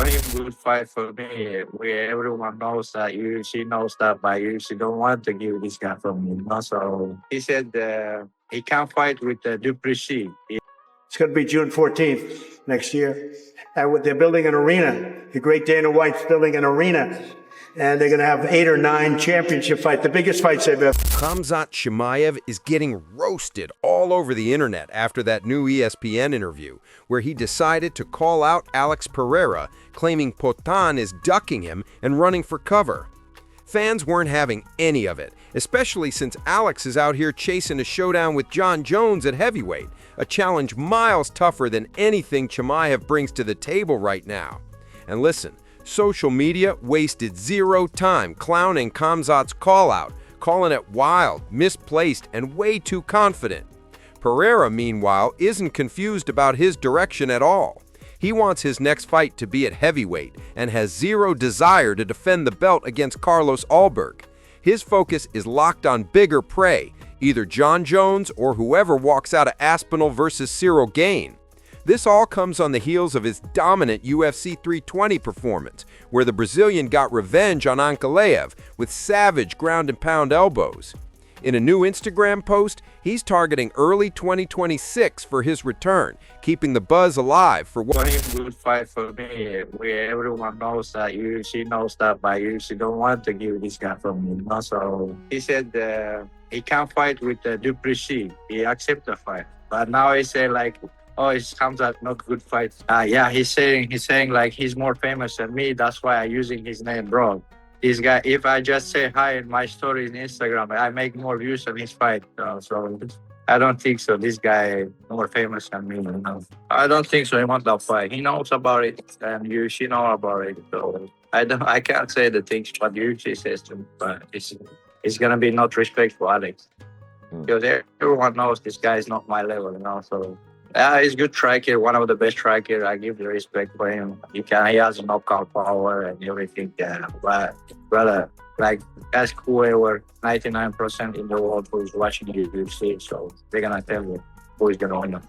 only good fight for me. Everyone knows that UFC knows that, but UFC don't want to give this guy from me. So he said he can't fight with Duplessis. It's going to be June 14th next year. And they're building an arena. The great Dana White's building an arena. And they're going to have 8 or 9 championship fights, the biggest fights they've ever. Khamzat Chimaev is getting roasted all over the internet after that new ESPN interview, where he decided to call out Alex Pereira, claiming Potan is ducking him and running for cover. Fans weren't having any of it, especially since Alex is out here chasing a showdown with John Jones at heavyweight, a challenge miles tougher than anything Chimaev brings to the table right now. And listen, social media wasted zero time clowning Khamzat's call-out, calling it wild, misplaced, and way too confident. Pereira, meanwhile, isn't confused about his direction at all. He wants his next fight to be at heavyweight and has zero desire to defend the belt against Carlos Ulberg. His focus is locked on bigger prey, either John Jones or whoever walks out of Aspinall versus Cyril Gane. This all comes on the heels of his dominant UFC 320 performance, where the Brazilian got revenge on Ankalaev with savage ground-and-pound elbows. In a new Instagram post, he's targeting early 2026 for his return, keeping the buzz alive for what. Only good fight for me. Everyone knows that UFC knows that, but UFC don't want to give this guy from me. So he said he can't fight with Duplessis. He accepts the fight, but now he say like, oh, it comes out not good fight. Yeah, he's saying like he's more famous than me. That's why I'm using his name, bro. This guy, if I just say hi in my story in Instagram, I make more views on his fight. So I don't think so. This guy more famous than me. I don't think so. He wants that fight. He knows about it, and she know about it. So I can't say the things what UFC says to me, but it's gonna be not respect for Alex because everyone knows this guy is not my level. So. He's a good striker, one of the best strikers. I give the respect for him. He has knockout power and everything. But brother, like ask whoever, 99% in the world who is watching UFC, so they're gonna tell you who is gonna win.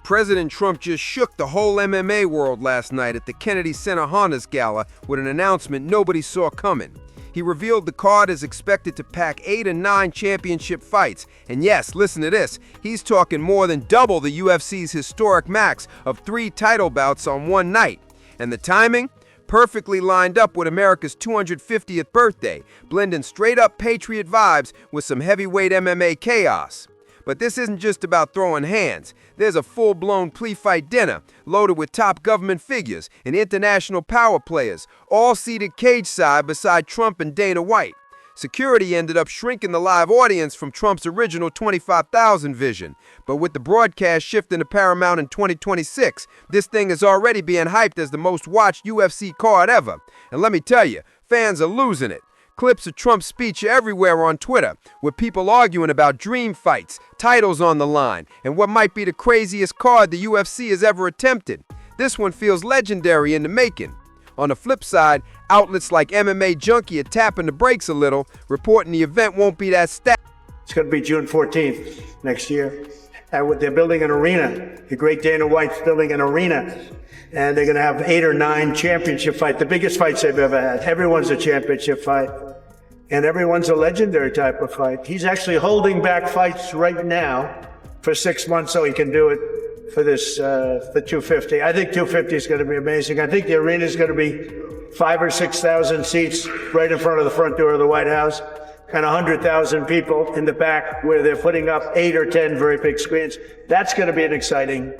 President Trump just shook the whole MMA world last night at the Kennedy Center Honors Gala with an announcement nobody saw coming. He revealed the card is expected to pack 8 or 9 championship fights. And yes, listen to this, he's talking more than double the UFC's historic max of 3 title bouts on one night. And the timing? Perfectly lined up with America's 250th birthday, blending straight-up Patriot vibes with some heavyweight MMA chaos. But this isn't just about throwing hands. There's a full-blown pre-fight dinner loaded with top government figures and international power players, all seated cage-side beside Trump and Dana White. Security ended up shrinking the live audience from Trump's original 25,000 vision. But with the broadcast shifting to Paramount in 2026, this thing is already being hyped as the most watched UFC card ever. And let me tell you, fans are losing it. Clips of Trump's speech are everywhere on Twitter, with people arguing about dream fights, titles on the line, and what might be the craziest card the UFC has ever attempted. This one feels legendary in the making. On the flip side, outlets like MMA Junkie are tapping the brakes a little, reporting the event won't be that stacked. It's going to be June 14th next year. And they're building an arena. The great Dana White's building an arena. And they're going to have 8 or 9 championship fights, the biggest fights they've ever had. Everyone's a championship fight. And everyone's a legendary type of fight. He's actually holding back fights right now for 6 months so he can do it for this, the 250. I think 250 is going to be amazing. I think the arena is going to be 5,000 or 6,000 seats right in front of the front door of the White House, and 100,000 people in the back where they're putting up 8 or 10 very big screens. That's going to be an exciting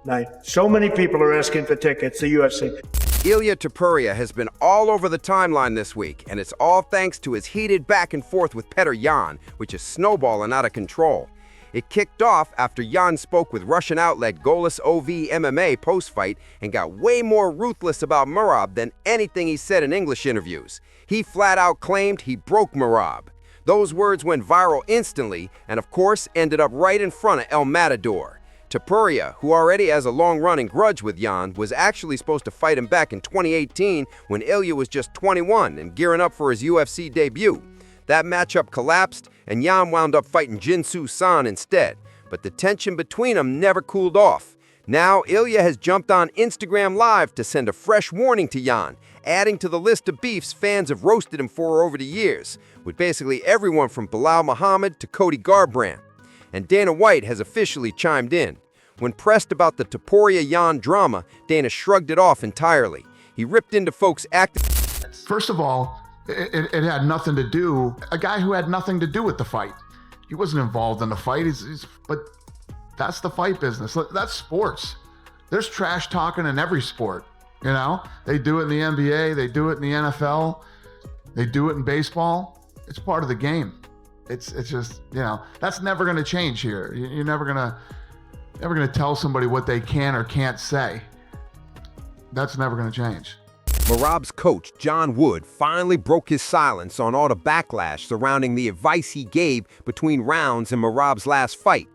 night. So many people are asking for tickets, the UFC. Ilia Topuria has been all over the timeline this week, and it's all thanks to his heated back and forth with Petr, which is snowballing out of control. It kicked off after Jan spoke with Russian outlet Golis OV MMA post-fight and got way more ruthless about Merab than anything he said in English interviews. He flat out claimed he broke Merab. Those words went viral instantly and of course ended up right in front of El Matador. Topuria, who already has a long-running grudge with Jan, was actually supposed to fight him back in 2018 when Ilia was just 21 and gearing up for his UFC debut. That matchup collapsed, and Jan wound up fighting Jinsu San instead. But the tension between them never cooled off. Now, Ilia has jumped on Instagram Live to send a fresh warning to Jan, adding to the list of beefs fans have roasted him for over the years, with basically everyone from Bilal Muhammad to Cody Garbrandt. And Dana White has officially chimed in. When pressed about the Topuria Jan drama, Dana shrugged it off entirely. He ripped into folks acting. First of all, it had nothing to do, a guy who had nothing to do with the fight. He wasn't involved in the fight, but that's the fight business. That's sports. There's trash talking in every sport, you know? They do it in the NBA, they do it in the NFL, they do it in baseball. It's part of the game. It's just, you know, that's never gonna change here. You're never gonna tell somebody what they can or can't say. That's never gonna change. Merab's coach, John Wood, finally broke his silence on all the backlash surrounding the advice he gave between rounds in Merab's last fight.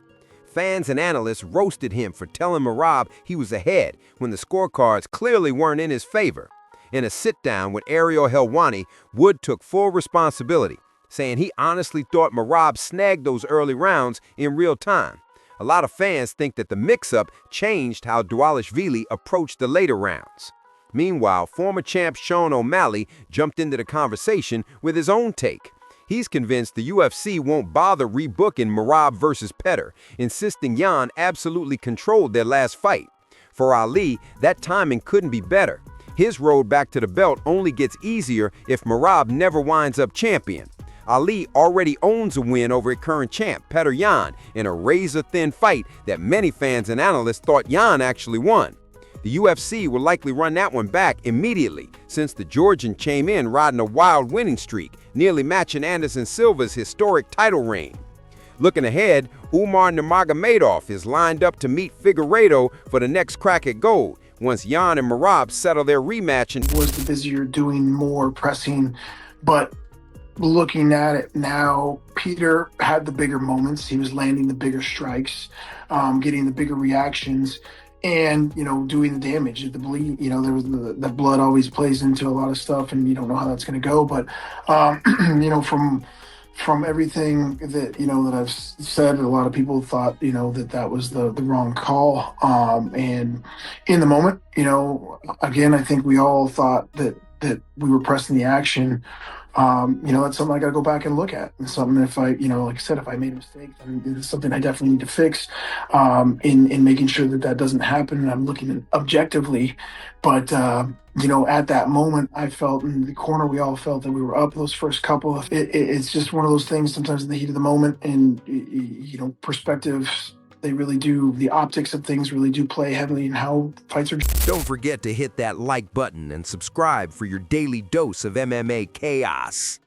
Fans and analysts roasted him for telling Merab he was ahead when the scorecards clearly weren't in his favor. In a sit-down with Ariel Helwani, Wood took full responsibility, saying he honestly thought Merab snagged those early rounds in real time. A lot of fans think that the mix-up changed how Dvalishvili approached the later rounds. Meanwhile, former champ Sean O'Malley jumped into the conversation with his own take. He's convinced the UFC won't bother rebooking Merab versus Petr, insisting Jan absolutely controlled their last fight. For Ali, that timing couldn't be better. His road back to the belt only gets easier if Merab never winds up champion. Ali already owns a win over a current champ, Petr Yan, in a razor-thin fight that many fans and analysts thought Yan actually won. The UFC will likely run that one back immediately, since the Georgian came in riding a wild winning streak, nearly matching Anderson Silva's historic title reign. Looking ahead, Umar Nurmagomedov is lined up to meet Figueiredo for the next crack at gold, once Jan and Merab settle their rematch. Was the busier, doing more, pressing, but looking at it now, Peter had the bigger moments. He was landing the bigger strikes, getting the bigger reactions, and, you know, doing the damage. The bleed, you know, there was the blood always plays into a lot of stuff, and you don't know how that's going to go. But, you know, from everything that, you know, that I've said, a lot of people thought, you know, that was the wrong call. And in the moment, you know, again, I think we all thought that we were pressing the action. You know, that's something I got to go back and look at. And something, if I, you know, like I said, if I made a mistake, then it's something I definitely need to fix in making sure that doesn't happen. And I'm looking at it objectively. But, you know, at that moment, I felt in the corner, we all felt that we were up those first couple. It's just one of those things sometimes in the heat of the moment, and, you know, perspectives, they really do, the optics of things really do play heavily in how fights are. Don't forget to hit that like button and subscribe for your daily dose of MMA chaos.